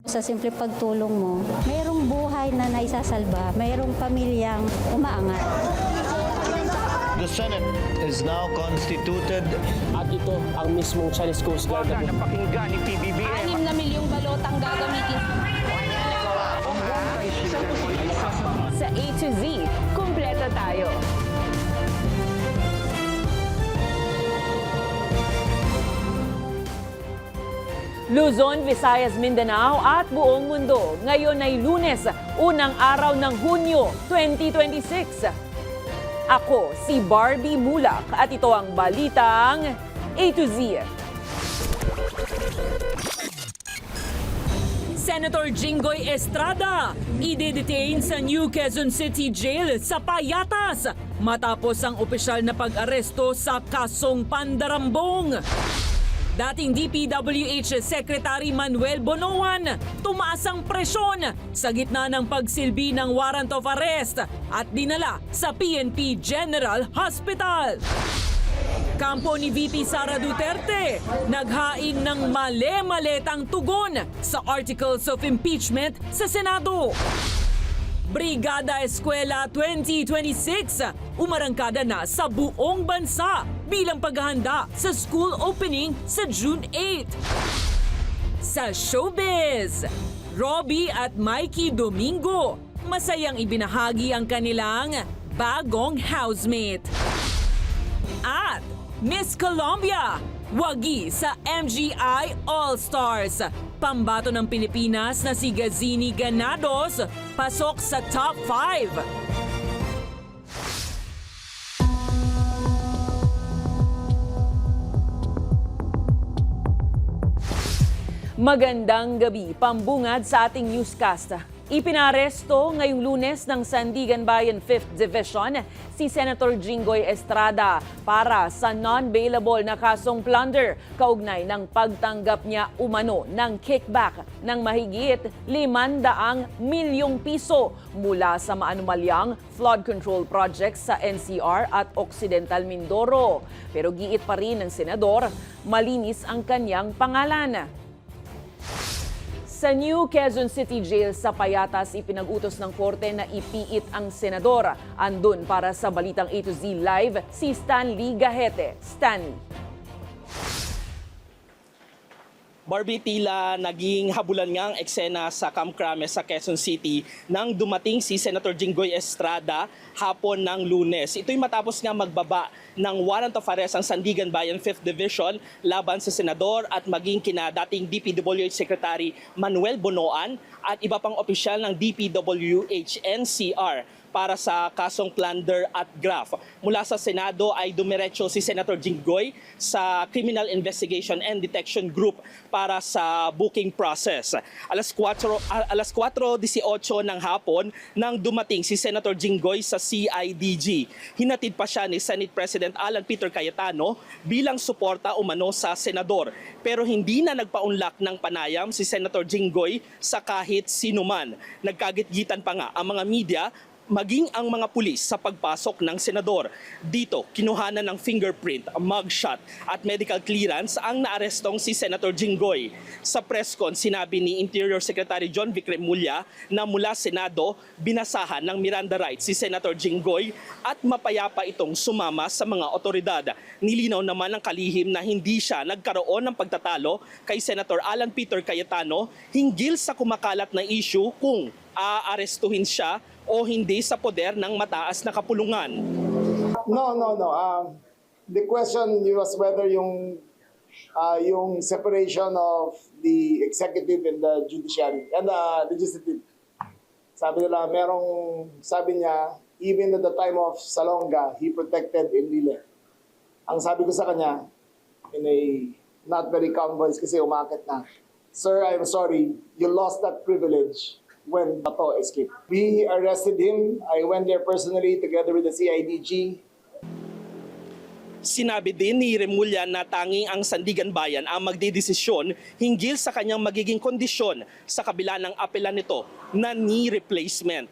Sa simple pagtulong mo, mayroong buhay na naisasalba, mayroong pamilyang umaangat. The Senate is now constituted. At ito ang mismong Chinese Coast Guard. Napakinggan ni PBBM. 6 na milyong balotang gagamitin sa A to Z. Kumpleto tayo. Luzon, Visayas, Mindanao at buong mundo. Ngayon ay Lunes, unang araw ng Hunyo 2026. Ako si Barbie Mulak at ito ang balitang A to Z. Senator Jinggoy Estrada, ide-detain sa New Quezon City Jail sa Payatas matapos ang opisyal na pag-aresto sa kasong pandarambong. Dating DPWH Secretary Manuel Bonoan, tumaas ang presyon sa gitna ng pagsilbi ng warrant of arrest at dinala sa PNP General Hospital. Kampo ni VP Sara Duterte, naghain ng male-maletang tugon sa Articles of Impeachment sa Senado. Brigada Eskwela 2026, umarangkada na sa buong bansa bilang paghahanda sa school opening sa June 8. Sa showbiz, Robbie at Mikey Domingo, masayang ibinahagi ang kanilang bagong housemate. At Miss Colombia, wagi sa MGI All-Stars. Pambato ng Pilipinas na si Gazini Ganados, pasok sa top 5. Magandang gabi, pambungad sa ating newscast. Ipinaresto ngayong Lunes ng Sandigan Bayan 5th Division si Senator Jinggoy Estrada para sa non-bailable na kasong plunder kaugnay ng pagtanggap niya umano ng kickback ng mahigit 500 milyong piso mula sa maanumalyang flood control projects sa NCR at Occidental Mindoro. Pero giit pa rin ng senador, malinis ang kanyang pangalan. Sa New Quezon City Jail sa Payatas, ipinag-utos ng korte na ipiit ang senador. Andun para sa Balitang A to Z Live, si Stanley Gahete. Stanley. Barbie, tila naging habulan nga ang eksena sa Camp Crame sa Quezon City nang dumating si Senator Jinggoy Estrada hapon ng Lunes. Ito'y matapos nga magbaba ng warrant of arrest ang Sandigan Bayan 5th Division laban sa senador at maging kina dating DPWH Secretary Manuel Bonoan at iba pang opisyal ng DPWH NCR para sa kasong plunder at graft. Mula sa Senado ay dumiretso si Senator Jinggoy sa Criminal Investigation and Detection Group para sa booking process. Alas 4:18 ng hapon nang dumating si Senator Jinggoy sa CIDG. Hinatid pa siya ni Senate President Alan Peter Cayetano bilang suporta umano sa senador. Pero hindi na nagpaunlak ng panayam si Senator Jinggoy sa kahit sinuman. Nagkagitgitan pa nga ang mga media maging ang mga pulis sa pagpasok ng senador. Dito, kinuhanan ng fingerprint, mugshot at medical clearance ang naarestong si Senator Jinggoy. Sa press con, sinabi ni Interior Secretary John Vic Remulla na mula Senado, binasahan ng Miranda rights si Senator Jinggoy at mapayapa itong sumama sa mga otoridad. Nilinaw naman ng kalihim na hindi siya nagkaroon ng pagtatalo kay Senator Alan Peter Cayetano hinggil sa kumakalat na issue kung aarestuhin siya o hindi sa poder ng mataas na kapulungan. No. The question was whether yung separation of the executive and the judiciary and the legislative. Sabi niya, even at the time of Salonga, he protected Enrile. Ang sabi ko sa kanya, in a not very calm voice kasi umakit na, "Sir, I'm sorry, you lost that privilege when Bato escaped." We arrested him. I went there personally together with the CIDG. Sinabi din ni Remulla na tanging ang Sandigan Bayan ang magdedesisyon hinggil sa kanyang magiging kondisyon sa kabila ng apelan nito na knee replacement.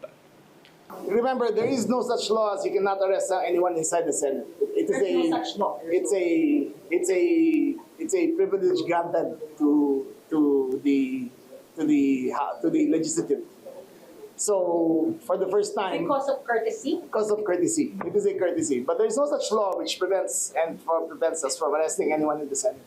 Remember, there is no such law as you cannot arrest anyone inside the Senate. It's a privilege granted to to the legislative. So for the first time, Because of courtesy? because of courtesy, it is a courtesy. But there is no such law which prevents us from arresting anyone in the Senate.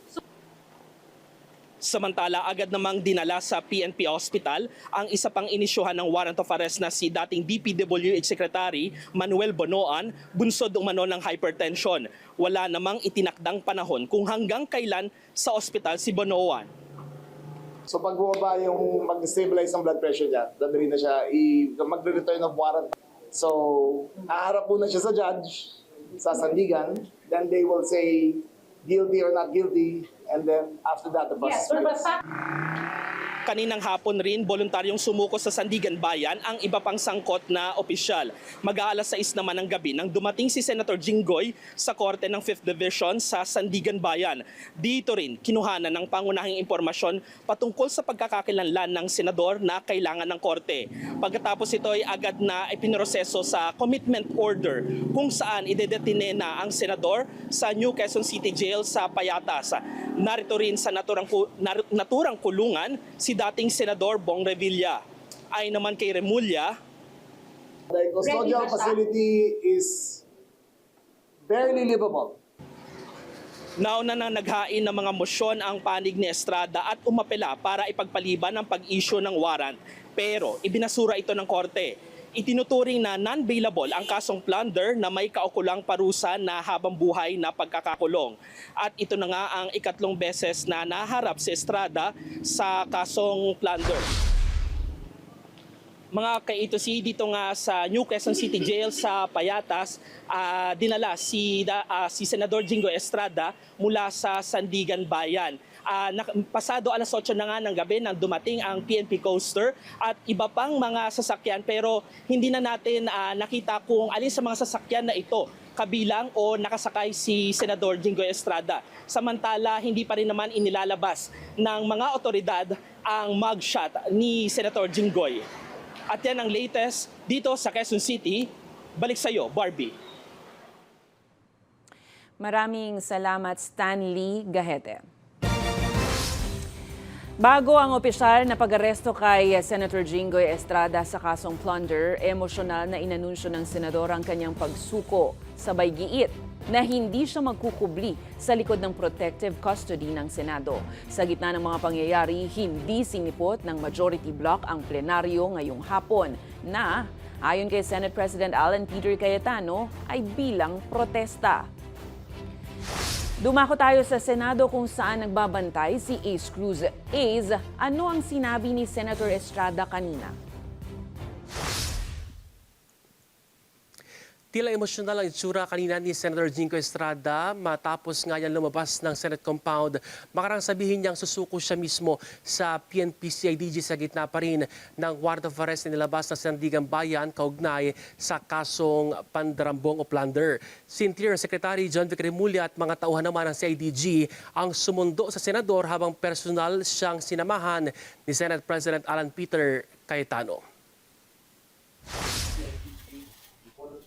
Samantala, agad namang dinala sa PNP Hospital ang isa pang inisyuhan ng warrant of arrest na si dating DPWH Secretary Manuel Bonoan, bunsod umano ng hypertension. Wala namang itinakdang panahon kung hanggang kailan sa ospital si Bonoan. So pag bumaba yung mag-stabilize ang blood pressure niya, dadali na siya, magre-return of warrant. So, haharap po na siya sa judge, sa sandigan, then they will say guilty or not guilty, and then after that, the process begins. Kaninang hapon rin, voluntaryong sumuko sa Sandigan Bayan ang iba pang sangkot na opisyal. Mag-aalas 6 naman ng gabi nang dumating si Senator Jinggoy sa korte ng 5th Division sa Sandigan Bayan. Dito rin, kinuhanan ng pangunahing impormasyon patungkol sa pagkakakilanlan ng senador na kailangan ng korte. Pagkatapos ito ay agad na ipinroseso sa commitment order kung saan idedetine na ang senador sa New Quezon City Jail sa Payatas. Narito rin sa naturang kulungan si dating Senador Bong Revilla. Ay naman kay Remulla, The custodial facility is barely livable. nauna nang naghain ng mga mosyon ang panig ni Estrada at umapela para ipagpaliban ang pag-issue ng warrant. Pero ibinasura ito ng korte. Itinuturing na non-bailable ang kasong plunder na may kaukulang parusa na habang buhay na pagkakakulong. At ito na nga ang ikatlong beses na naharap si Estrada sa kasong plunder. Mga kaitosi, dito nga sa New Quezon City Jail sa Payatas, dinala si Senador Jinggoy Estrada mula sa Sandigan Bayan. Pasado alas 8 na nga ng gabi nang dumating ang PNP Coaster at iba pang mga sasakyan, pero hindi na natin nakita kung alin sa mga sasakyan na ito kabilang o nakasakay si Senador Jinggoy Estrada. Samantala, hindi pa rin naman inilalabas ng mga otoridad ang mugshot ni Senator Jinggoy. At yan ang latest dito sa Quezon City. Balik sa iyo, Barbie. Maraming salamat, Stanley Gahete. Bago ang opisyal na pag-aresto kay Senator Jinggoy Estrada sa kasong plunder, emosyonal na inanunsyo ng senador ang kanyang pagsuko sabay giit na hindi siya magkukubli sa likod ng protective custody ng Senado. Sa gitna ng mga pangyayari, hindi sinipot ng majority bloc ang plenaryo ngayong hapon na, ayon kay Senate President Alan Peter Cayetano, ay bilang protesta. Dumako tayo sa Senado kung saan nagbabantay si Ace Cruz. Ace, ano ang sinabi ni Senator Estrada kanina? Tila emosyonal ang itsura kanina ni Senator Jinggoy Estrada matapos nga yan lumabas ng Senate compound. Makarang sabihin niyang susuko siya mismo sa PNP-CIDG sa gitna pa rin ng warrant of arrest na nilabas ng Sandigan Bayan kaugnay sa kasong pandarambong o plunder. Si Interior Secretary John Vic Remulla at mga tauhan naman ng CIDG ang sumundo sa senador habang personal siyang sinamahan ni Senate President Alan Peter Cayetano.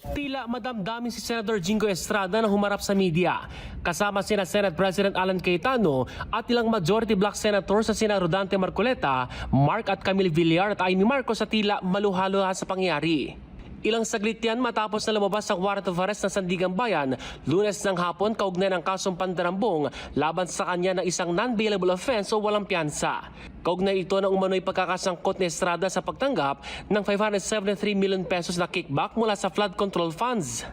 Tila madamdamin si Senator Jinggoy Estrada na humarap sa media. Kasama sina Senate President Alan Cayetano at ilang majority bloc senators sa sina Rodante Marcoleta, Mark at Camille Villar at Amy Marcos sa tila maluhaluha sa pangyayari. Ilang saglit yan matapos na lumabas ang warrant of arrest ng Sandigan Bayan, Lunes ng hapon kaugnay ng kasong pandarambong laban sa kanya na isang non-bailable offense o walang piyansa. Kaugnay ito ng umano'y pagkakasangkot ni Estrada sa pagtanggap ng 573 million pesos na kickback mula sa flood control funds.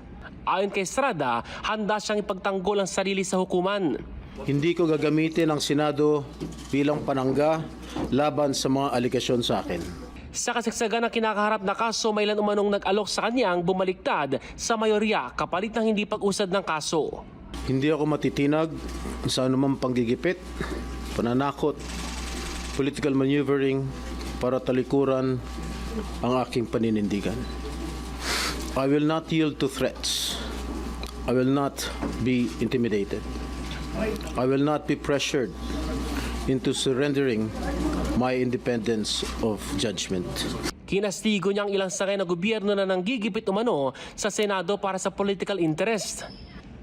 Ayon kay Estrada, handa siyang ipagtanggol ang sarili sa hukuman. Hindi ko gagamitin ang Senado bilang panangga laban sa mga aligasyon sa akin. Sa kasiksagan ng kinakaharap na kaso, may ilan umanong nag-alok sa kanyang bumaliktad sa mayorya kapalit ng hindi pag-usad ng kaso. Hindi ako matitinag sa anumang panggigipit, pananakot, political maneuvering para talikuran ang aking paninindigan. I will not yield to threats. I will not be intimidated. I will not be pressured into surrendering my independence of judgment. Kinastigo niya ang ilang sakay na gobyerno na nanggigipit umano sa Senado para sa political interest.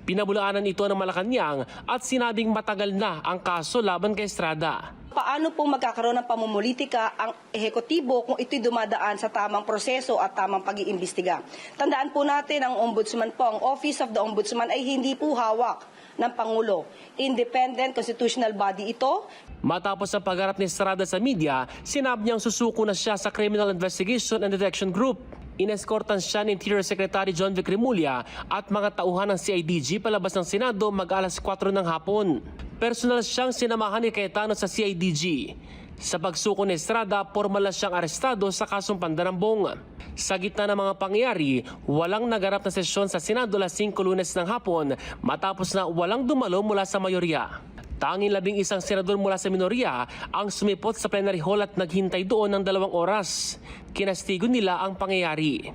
Pinabulaanan ito ng Malacanang at sinabing matagal na ang kaso laban kay Estrada. Paano po magkakaroon ng pamumulitika ang ehekutibo kung ito'y dumadaan sa tamang proseso at tamang pag-iimbestiga? Tandaan po natin, ang Ombudsman po, ang Office of the Ombudsman ay hindi po hawak ng Pangulo. Independent constitutional body ito. Matapos ang pagharap ni Estrada sa media, sinabi niyang susuko na siya sa Criminal Investigation and Detection Group. Ineskortan siya ni Interior Secretary John Vic Remulla at mga tauhan ng CIDG palabas ng Senado mag-alas 4 ng hapon. Personal siyang sinamahan ni Cayetano sa CIDG. Sa pagsuko ni Estrada, formal na siyang arestado sa kasong pandarambong. Sa gitna ng mga pangyayari, walang naganap na sesyon sa Senado alas 5 Lunes ng hapon matapos na walang dumalo mula sa mayorya. Tanging 11 senador mula sa minorya ang sumipot sa plenary hall at naghintay doon ng 2 oras. Kinastigo nila ang pangyayari.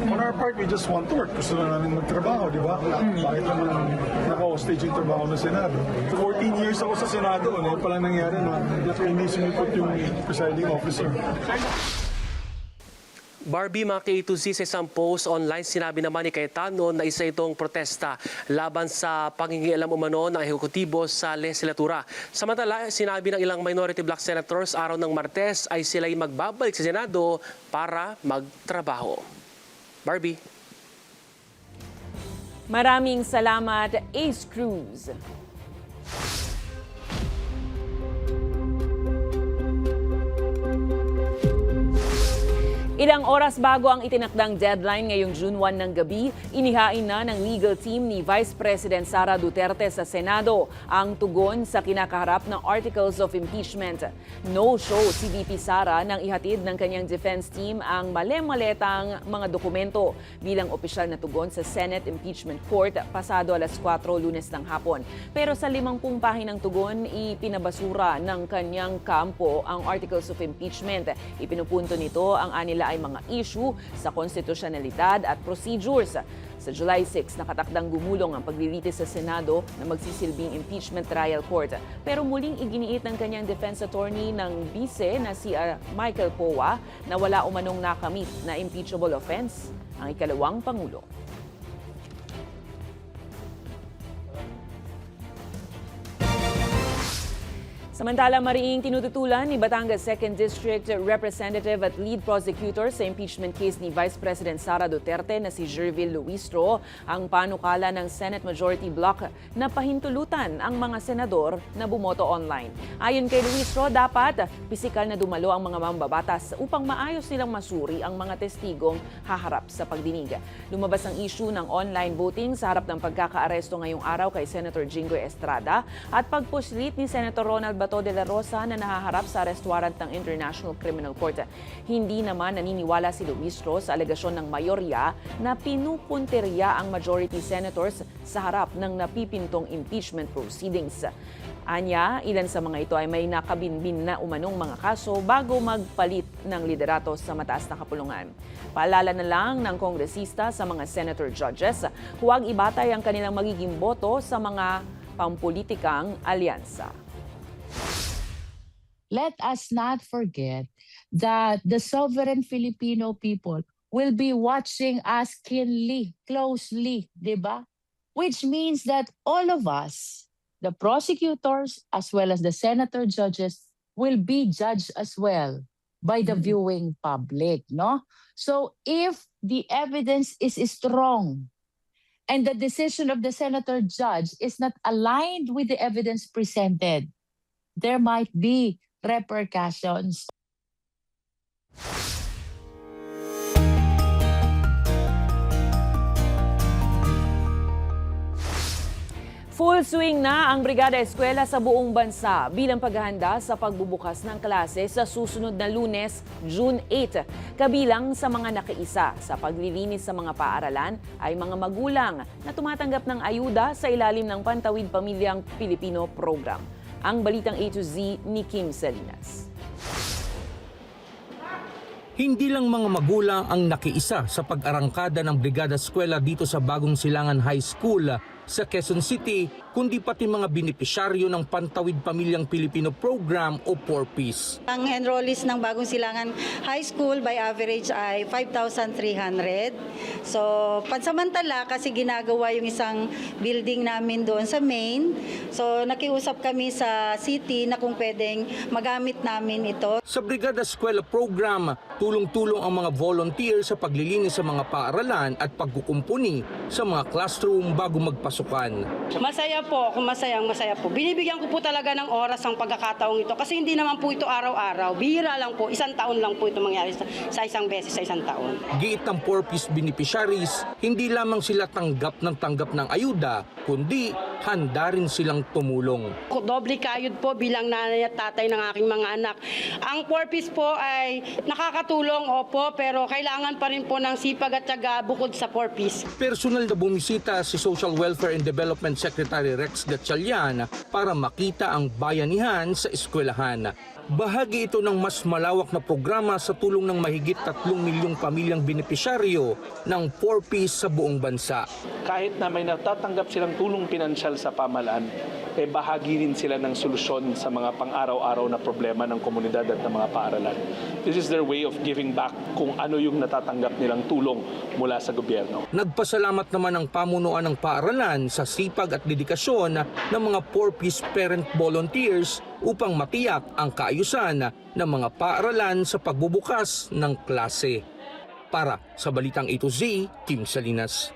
On our part, we just want to work. Gusto na namin magtrabaho, di ba? Bakit naman naka-hostage yung trabaho ng Senado? 14 years ako sa Senado, ano palang nangyari na hindi sumipot yung presiding officer. Barbie, mga K2C, sa isang post online, sinabi naman ni Cayetano na isa itong protesta laban sa pangingialam umano ng ehekutibo sa legislatura. Samantala, sinabi ng ilang minority black senators araw ng Martes ay sila'y magbabalik sa Senado para magtrabaho. Barbie. Maraming salamat, Ace Cruz. Ilang oras bago ang itinakdang deadline ngayong June 1 ng gabi, inihain na ng legal team ni Vice President Sara Duterte sa Senado ang tugon sa kinakaharap ng Articles of Impeachment. No-show si VP Sara nang ihatid ng kanyang defense team ang male-maletang mga dokumento bilang opisyal na tugon sa Senate Impeachment Court pasado alas 4 Lunes ng hapon. Pero sa 50 pahinang tugon, ipinabasura ng kanyang kampo ang Articles of Impeachment. Ipinupunto nito ang anila ay mga issue sa konstitusyonalidad at procedures. Sa July 6, nakatakdang gumulong ang paglilitis sa Senado na magsisilbing impeachment trial court. Pero muling iginiit ng kanyang defense attorney ng bise na si Michael Poa na wala umanong nakamit na impeachable offense ang ikalawang Pangulo. Samantala, mariing tinututulan ni Batangas 2nd District Representative at Lead Prosecutor sa impeachment case ni Vice President Sara Duterte na si Jervil Luistro ang panukala ng Senate Majority Bloc na pahintulutan ang mga senador na bumoto online. Ayon kay Luistro, dapat pisikal na dumalo ang mga mambabatas upang maayos nilang masuri ang mga testigong haharap sa pagdinig. Lumabas ang issue ng online voting sa harap ng pagkakaaresto ngayong araw kay Senator Jinggoy Estrada at pagpuslit ni Senator Ronald Bato de la Rosa na nahaharap sa arrest warrant ng International Criminal Court. Hindi naman naniniwala si Luistro sa alegasyon ng mayorya na pinupunteriya ang majority senators sa harap ng napipintong impeachment proceedings. Anya, ilan sa mga ito ay may nakabinbin na umanong mga kaso bago magpalit ng liderato sa mataas na kapulungan. Paalala na lang ng kongresista sa mga senator judges, huwag ibatay ang kanilang magiging boto sa mga pampulitikang alyansa. Let us not forget that the sovereign Filipino people will be watching us keenly, closely, diba? Which means that all of us, the prosecutors as well as the senator judges, will be judged as well by the viewing public, no? So if the evidence is strong and the decision of the senator judge is not aligned with the evidence presented, there might be repercussions. Full swing na ang Brigada Eskwela sa buong bansa bilang paghahanda sa pagbubukas ng klase sa susunod na Lunes, June 8. Kabilang sa mga nakiisa sa paglilinis sa mga paaralan ay mga magulang na tumatanggap ng ayuda sa ilalim ng Pantawid Pamilyang Pilipino Program. Ang balitang A to Z ni Kim Salinas. Hindi lang mga magulang ang nakiisa sa pag-arangkada ng Brigada Eskwela dito sa Bagong Silangan High School sa Quezon City kundi pati mga benepisyaryo ng Pantawid Pamilyang Pilipino Program o 4Ps. Ang enrollees ng Bagong Silangan High School by average ay 5,300. So, pansamantala kasi ginagawa yung isang building namin doon sa main. So, nakiusap kami sa city na kung pwedeng magamit namin ito. Sa Brigada Eskwela Program, tulong-tulong ang mga volunteer sa paglilinis sa mga paaralan at pagkukumpuni sa mga classroom bago magpasukan. Masaya po, kung masaya po. Binibigyan ko po talaga ng oras ang pagkakataong ito kasi hindi naman po ito araw-araw. Bihira lang po, isang taon lang po ito mangyari sa isang beses sa isang taon. Giit ng 4Ps beneficiaries, hindi lamang sila tanggap ng ayuda, kundi handa rin silang tumulong. Doble kayod po bilang nanay at tatay ng aking mga anak. Ang 4Ps po ay nakakatulong, opo, pero kailangan pa rin po ng sipag at tiyaga bukod sa 4Ps. Personal na bumisita si Social Welfare and Development Secretary Rex Gatchalian para makita ang bayanihan sa eskwelahan. Bahagi ito ng mas malawak na programa sa tulong ng mahigit 3 milyong pamilyang benepisyaryo ng 4Ps sa buong bansa. Kahit na may natatanggap silang tulong pinansyal sa pamahalaan, bahagi rin sila ng solusyon sa mga pang-araw-araw na problema ng komunidad at ng mga paaralan. This is their way of giving back kung ano yung natatanggap nilang tulong mula sa gobyerno. Nagpasalamat naman ang pamunuan ng paaralan sa sipag at dedikasyon ng mga 4Ps parent volunteers upang matiyak ang kaayusan ng mga paaralan sa pagbubukas ng klase. Para sa Balitang A to Z, Kim Salinas.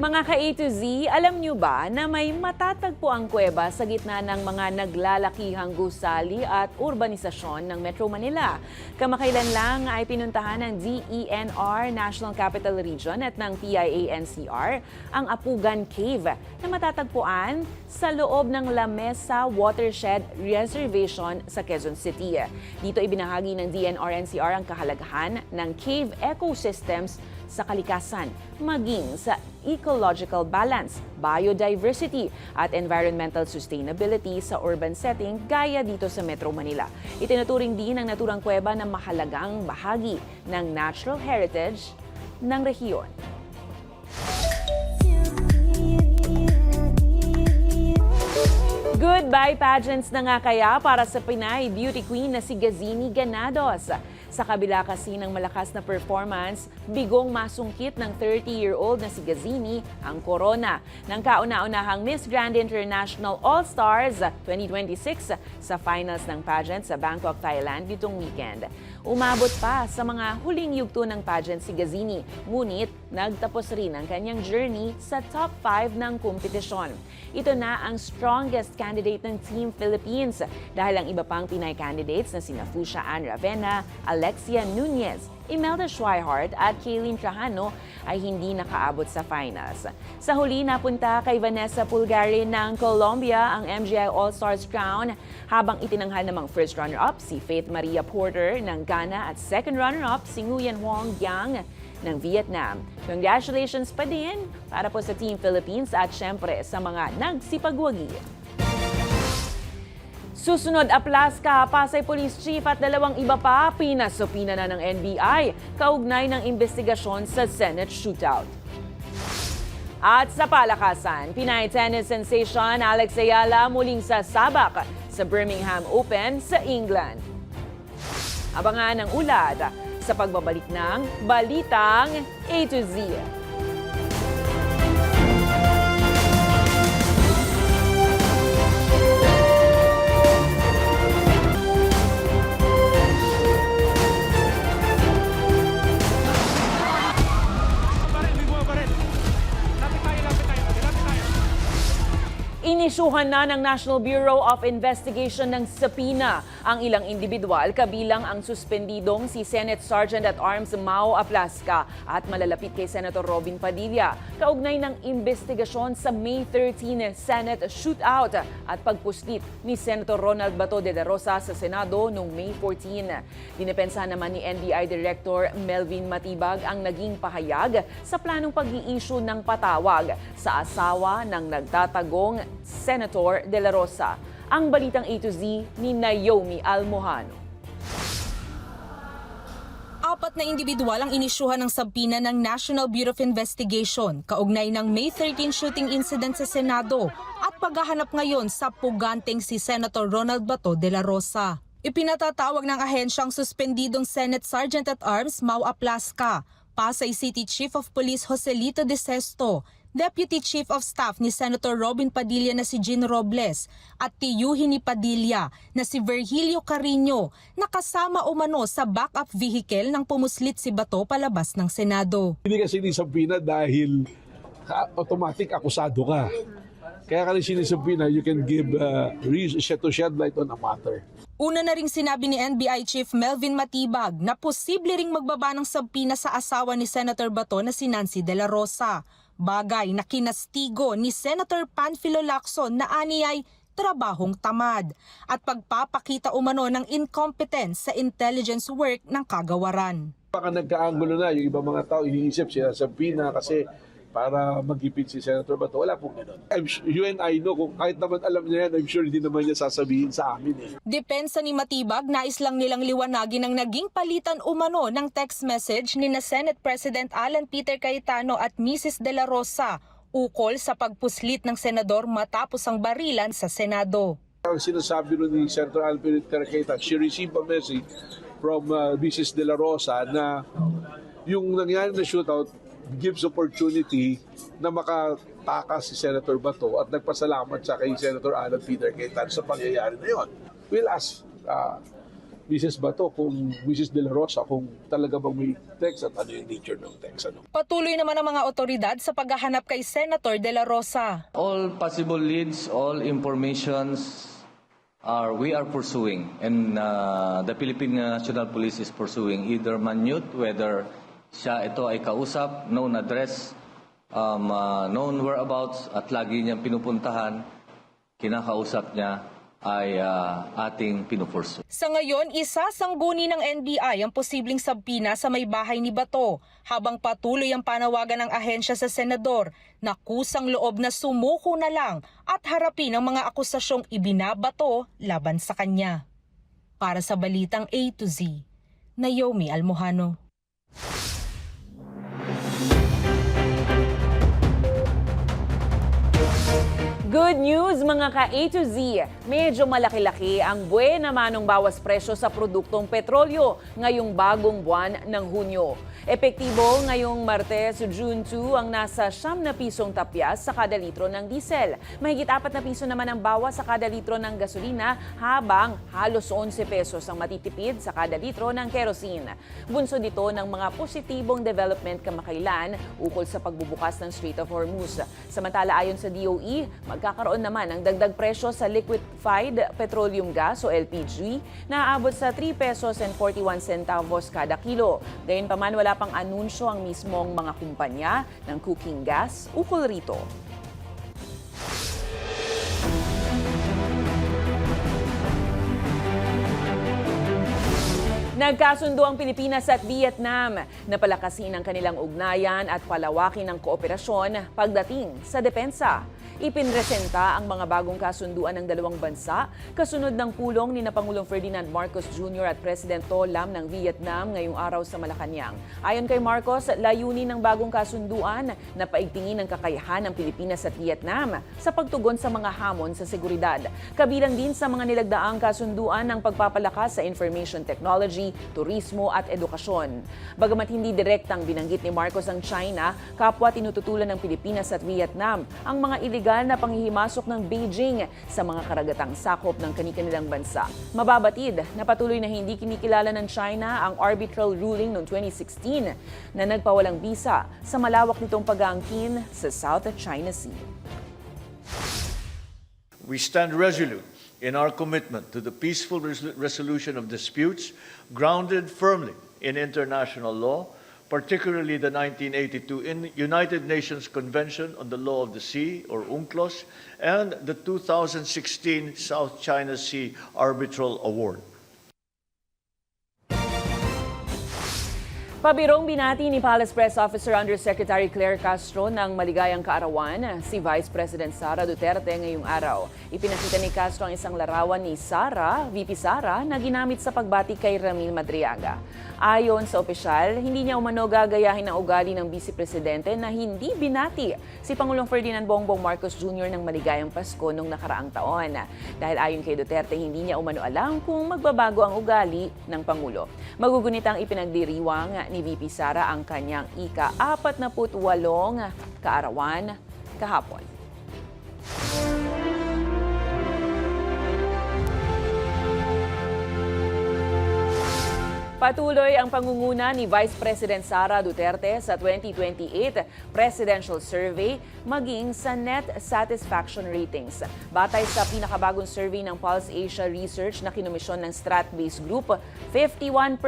Mga ka-A to Z, alam nyo ba na may matatagpo ang kuweba sa gitna ng mga naglalakihang gusali at urbanisasyon ng Metro Manila? Kamakailan lang ay pinuntahan ng DENR National Capital Region at ng PIA-NCR ang Apugan Cave na matatagpuan sa loob ng La Mesa Watershed Reservation sa Quezon City. Dito ibinahagi ng DENR-NCR ang kahalagahan ng cave ecosystems sa kalikasan, maging sa ecological balance, biodiversity at environmental sustainability sa urban setting gaya dito sa Metro Manila. Itinuturing din ang naturang kuweba na mahalagang bahagi ng natural heritage ng rehiyon. Goodbye pageants na nga kaya para sa Pinay beauty queen na si Gazini Ganados. Sa kabila kasi ng malakas na performance, bigong masungkit ng 30-year-old na si Gazini ang korona ng kauna-unahang Miss Grand International All-Stars 2026 sa finals ng pageant sa Bangkok, Thailand nitong weekend. Umabot pa sa mga huling yugto ng pageant si Gazini, ngunit nagtapos rin ang kanyang journey sa top 5 ng kompetisyon. Ito na ang strongest candidate ng Team Philippines dahil ang iba pang Pinay candidates na sina Fusha Ann Ravena, Alexia Nunez, Imelda Schweihart at Kaylin Trajano ay hindi nakaabot sa finals. Sa huli, napunta kay Vanessa Pulgari ng Colombia ang MGI All-Stars crown habang itinanghal namang first runner-up si Faith Maria Porter ng Ghana at second runner-up si Nguyen Huong Giang ng Vietnam. Congratulations pa din para po sa Team Philippines at syempre sa mga nagsipagwagi. Susunod, Aplaska, Pasay Police Chief at 2 iba pa pinasupina na ng NBI kaugnay ng investigasyon sa Senate shootout. At sa palakasan, Pinay tennis sensation Alex Ayala muling sasabak sa Birmingham Open sa England. Abangan ang ulat sa pagbabalik ng Balitang A to Z. Inisyuhan na ng National Bureau of Investigation ng subpoena ang ilang individual kabilang ang suspendidong si Senate Sergeant at Arms Mau Aplaska at malalapit kay Senator Robin Padilla kaugnay ng investigasyon sa May 13 Senate shootout at pagpuslit ni Senator Ronald Bato de la Rosa sa Senado noong May 14. Dinipensahan naman ni NBI Director Melvin Matibag ang naging pahayag sa planong pag-i-issue ng patawag sa asawa ng nagtatagong Senator de la Rosa. Ang Balitang A to Z ni Naomi Almohano. Apat na individual ang inisyuhan ng sabpina ng National Bureau of Investigation kaugnay ng May 13 shooting incident sa Senado at paghahanap ngayon sa puganteng si Senator Ronald Bato de la Rosa. Ipinatatawag ng ahensyang suspendidong Senate Sergeant at Arms Mau Aplasca, Pasay City Chief of Police Joselito De Sesto, Deputy Chief of Staff ni Senator Robin Padilla na si Jean Robles at tiyuhin ni Padilla na si Virgilio Carino na kasama umano sa backup vehicle nang pumuslit si Bato palabas ng Senado. Hindi kasi sinisabina dahil automatic akusado ka. Kaya kasi sinisabina, you can give to shed light on a matter. Una na ring sinabi ni NBI Chief Melvin Matibag na posible ring magbaba ng sabpina sa asawa ni Senator Bato na si Nancy De La Rosa. Bagay na kinastigo ni Senator Panfilo Lacson na aniyay trabahong tamad at pagpapakita umano ng incompetence sa intelligence work ng kagawaran. Baka nagkaangulo na yung ibang mga tao, iniisip siya sabina kasi para magipit si Senator Bato. Wala pong gano'n. You and I know, kung kahit naman alam niya yan, I'm sure hindi naman niya sasabihin sa amin eh. Depensa ni Matibag, nais lang nilang liwanagin ang naging palitan umano ng text message ni na Senate President Alan Peter Cayetano at Mrs. De La Rosa ukol sa pagpuslit ng senador matapos ang barilan sa Senado. Ang sinasabi rin ni Senator Alan Peter Cayetano, she received a message from Mrs. De La Rosa na yung nangyari na shootout gives opportunity na makatakas si Senator Bato at nagpasalamat siya kay Senator Alan Peter Cayetano sa pangyayari na yon. We'll ask Mrs. Bato kung Mrs. De La Rosa kung talaga bang may text at ano yung nature ng text. Patuloy naman ang mga otoridad sa paghahanap kay Senator De La Rosa. All possible leads, all informations we are pursuing, and the Philippine National Police is pursuing either minute, whether siya ito ay kausap, known address, known whereabouts at lagi niyang pinupuntahan, kinakausap niya ay ating pinupursu. Sa ngayon, isasangguni ng NBI ang posibleng sabpina sa may bahay ni Bato habang patuloy ang panawagan ng ahensya sa senador na kusang loob na sumuko na lang at harapin ang mga akusasyong ibinabato laban sa kanya. Para sa Balitang A to Z, Naomi Almojano. Good news mga ka-A to Z, medyo malaki-laki ang buwena manong bawas presyo sa produktong petrolyo ngayong bagong buwan ng Hunyo. Epektibo ngayong Martes, June 2 ang nasa 9 na pisong tapyas sa kada litro ng diesel. Mahigit 4 na piso naman ang bawas sa kada litro ng gasolina habang halos 11 pesos ang matitipid sa kada litro ng kerosene. Bunso dito ng mga positibong development kamakailan ukol sa pagbubukas ng Strait of Hormuz. Samantala ayon sa DOE, magkakaroon naman ng dagdag presyo sa liquefied petroleum gas o LPG na aabot sa 3 pesos and 41 centavos kada kilo. Gayunpaman wala pang anunsyo ang mismong mga kumpanya ng cooking gas ukol rito. Nagkasundo ang Pilipinas at Vietnam na palakasin ang kanilang ugnayan at palawakin ang kooperasyon pagdating sa depensa. Ipinresenta ang mga bagong kasunduan ng dalawang bansa kasunod ng pulong ni Pangulong Ferdinand Marcos Jr. at President To Lam ng Vietnam ngayong araw sa Malacanang. Ayon kay Marcos, layunin ng bagong kasunduan na paigtingin ang kakayahan ng Pilipinas at Vietnam sa pagtugon sa mga hamon sa seguridad. Kabilang din sa mga nilagdaang kasunduan ng pagpapalakas sa information technology, turismo at edukasyon. Bagamat hindi direktang binanggit ni Marcos ang China, kapwa tinututulan ng Pilipinas at Vietnam ang mga iligal na panghihimasok ng Beijing sa mga karagatang sakop ng kani-kanilang bansa. Mababatid na patuloy na hindi kinikilala ng China ang arbitral ruling noong 2016 na nagpawalang bisa sa malawak nitong pag-aangkin sa South China Sea. We stand resolute in our commitment to the peaceful resolution of disputes grounded firmly in international law, particularly the 1982 United Nations Convention on the Law of the Sea, or UNCLOS, and the 2016 South China Sea Arbitral Award. Pabirong binati ni Palace Press Officer Undersecretary Claire Castro ng maligayang kaarawan si Vice President Sara Duterte ngayong araw. Ipinakita ni Castro ang isang larawan ni VP Sara, na ginamit sa pagbati kay Ramil Madriaga. Ayon sa opisyal, hindi niya umano gagayahin ang ugali ng Vice Presidente na hindi binati si Pangulong Ferdinand Bongbong Marcos Jr. ng maligayang Pasko noong nakaraang taon. Dahil ayon kay Duterte, hindi niya umano alam kung magbabago ang ugali ng Pangulo. Magugunitang ipinagdiriwang ni VP Sara ang kanyang ika-48 kaarawan kahapon. Patuloy ang pangunguna ni Vice President Sara Duterte sa 2028 Presidential Survey maging sa Net Satisfaction Ratings. Batay sa pinakabagong survey ng Pulse Asia Research na kinomisyon ng Stratbase Group, 51%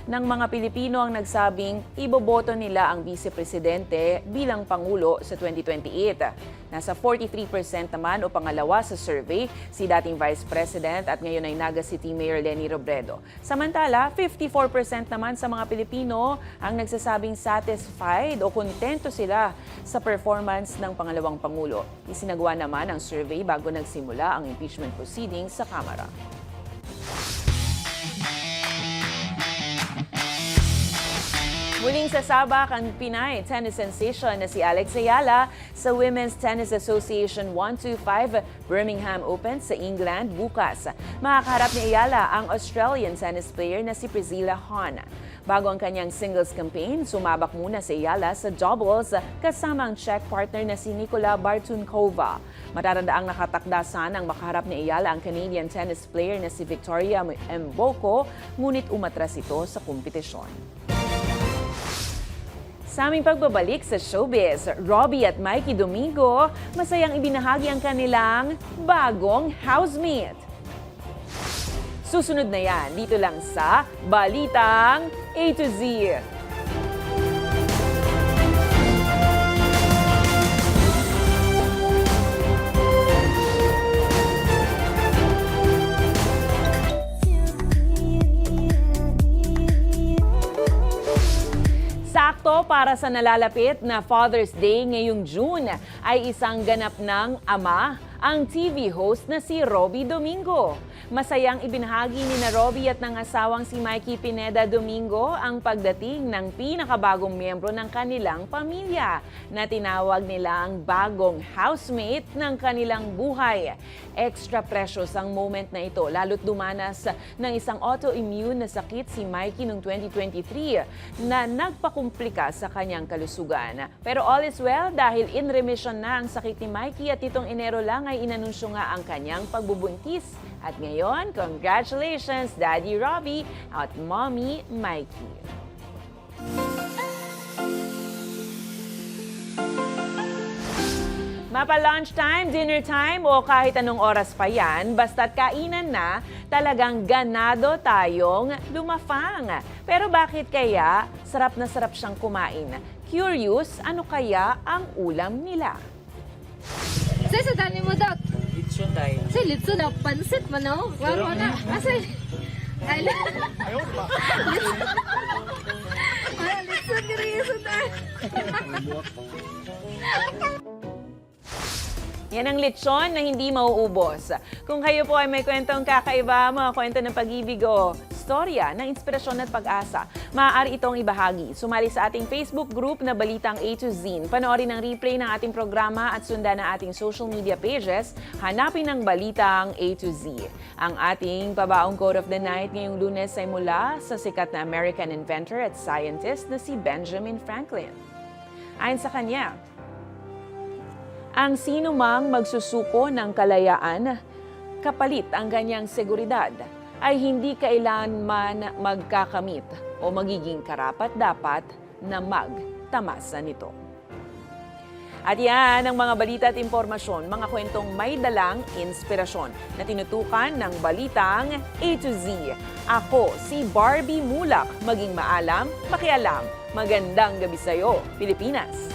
ng mga Pilipino ang nagsabing iboboto nila ang Vice Presidente bilang Pangulo sa 2028. Nasa 43% naman o pangalawa sa survey si dating Vice President at ngayon ay Naga City Mayor Leni Robredo. Samantala, 54% naman sa mga Pilipino ang nagsasabing satisfied o kontento sila sa performance ng pangalawang Pangulo. Isinagawa naman ang survey bago nagsimula ang impeachment proceedings sa Kamara. Muling sasabak ang Pinay tennis sensation na si Alex Ayala sa Women's Tennis Association 125 Birmingham Open sa England bukas. Makakaharap ni Ayala ang Australian tennis player na si Priscilla Hon. Bago ang kanyang singles campaign, sumabak muna si Ayala sa doubles kasama ang Czech partner na si Nikola Bartunkova. Matatandaang nakatakdasan ang makaharap ni Ayala ang Canadian tennis player na si Victoria Mboko, ngunit umatras ito sa kompetisyon. Sa aming pagbabalik sa showbiz, Robbie at Mikey Domingo masayang ibinahagi ang kanilang bagong housemate. Susunod na yan dito lang sa Balitang A to Z. Sakto para sa nalalapit na Father's Day ngayong June ay isang ganap ng ama ang TV host na si Robbie Domingo. Masayang ibinahagi ni na Robbie at ng asawang si Mikey Pineda Domingo ang pagdating ng pinakabagong miyembro ng kanilang pamilya na tinawag nila ang bagong housemate ng kanilang buhay. Extra precious ang moment na ito lalo't dumanas ng isang autoimmune na sakit si Mikey noong 2023 na nagpakumplika sa kanyang kalusugan. Pero all is well dahil in remission na ang sakit ni Mikey at itong Enero lang ay inanunsyo nga ang kanyang pagbubuntis. At ngayon, congratulations Daddy Robbie at Mommy Mikey. Mapa-lunchtime, dinner time o kahit anong oras pa yan, basta't kainan na, talagang ganado tayong lumafang. Pero bakit kaya sarap na sarap siyang kumain? Curious, ano kaya ang ulam nila? Sa dami mo daw. Litson tayo. Sa litson daw, pansit mo no? Wala na. Asay. Ayun ba? Litson ka rin yung sundan. Yan ang lechon na hindi mauubos. Kung kayo po ay may kwentong kakaiba, mga kwento ng pag-ibig o storya ng inspirasyon at pag-asa, maaari itong ibahagi. Sumali sa ating Facebook group na Balitang A to Z. Panoorin ang replay ng ating programa at sundan ang ating social media pages. Hanapin ang Balitang A to Z. Ang ating pabaong quote of the night ngayong Lunes ay mula sa sikat na American inventor at scientist na si Benjamin Franklin. Ayon sa kanya, ang sino mang magsusuko ng kalayaan, kapalit ang kanyang seguridad, ay hindi kailanman magkakamit o magiging karapat-dapat na magtamasa nito. At yan ang mga balita at impormasyon, mga kwentong may dalang inspirasyon na tinutukan ng Balitang A to Z. Ako si Barbie Mulak, maging maalam, makialam. Magandang gabi sa'yo, Pilipinas!